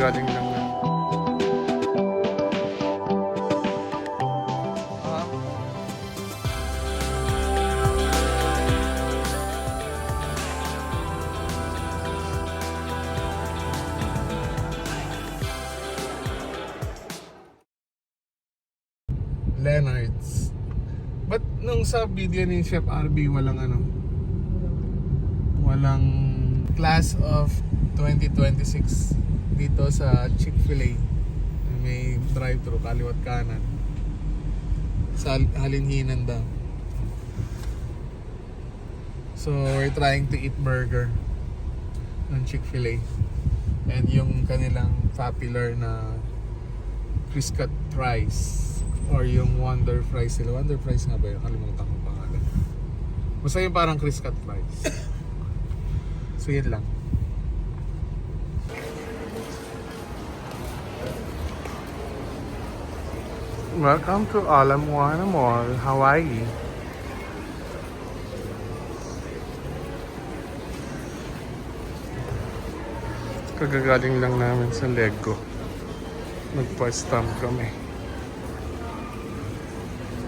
Kagagaling lang na. Leonard's. But nung sa video ni Chef RB, walang class of 2026 dito sa Chick-fil-A. May drive-thru, kaliwat kanan. Sa Halinhinan daw. So we're trying to eat burger ng Chick-fil-A. And yung kanilang popular na Criscut fries. Or yung Wonder Fries sila. Wonder Fries nga ba yun? Kalimutan ko pangalan. Basta yung parang Criscut Fries. So yun lang. Welcome to Ala Moana Mall, Hawaii. Kagagaling lang namin sa Lego. Nagpa-stamp kami.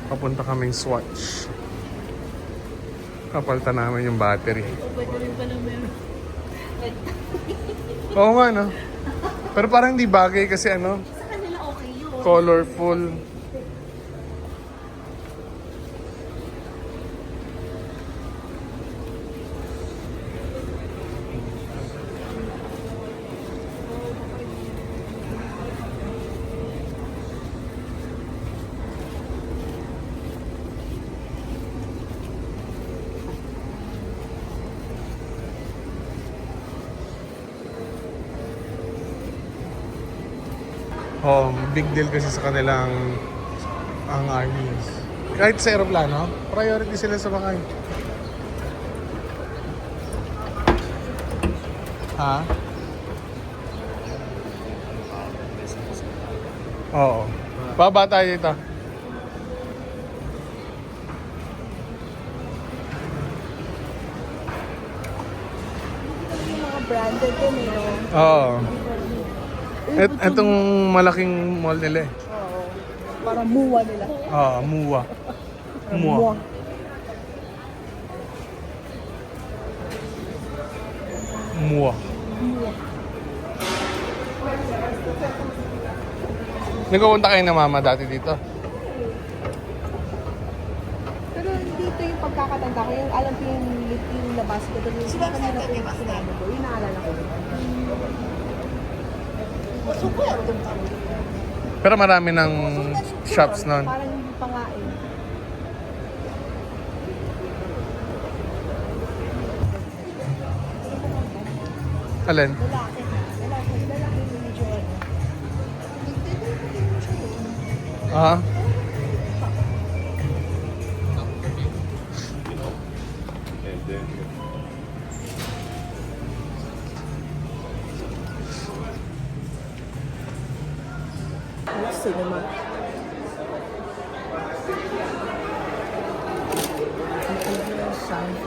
Papunta kaming Swatch. Kapalta namin yung battery. Pwede rin pala meron. Oo nga, no? Pero parang hindi bagay kasi Sa kanila okay yun. colorful. Oh, big deal kasi sa kanilang ang armies. Kahit sa aeroplano, priority sila sa mga Ha? Oo. Baba tayo dito. Yung mga branded din eh. Oo. Etong malaking mall nila eh. Oo. Parang muwa nila. Muwa. Muwa. Muwa. Nagpupunta kayo na mama dati dito? Pero dito yung pagkakatanda ko, yung alam ko yung labas ko doon. Yung kanina po yung sinabi ko, yung naalala ko. Pero marami ng shops nun. Parang hindi pa nga eh. Alin? Lalaki yung medyo ano. Ah? Cinema. Sound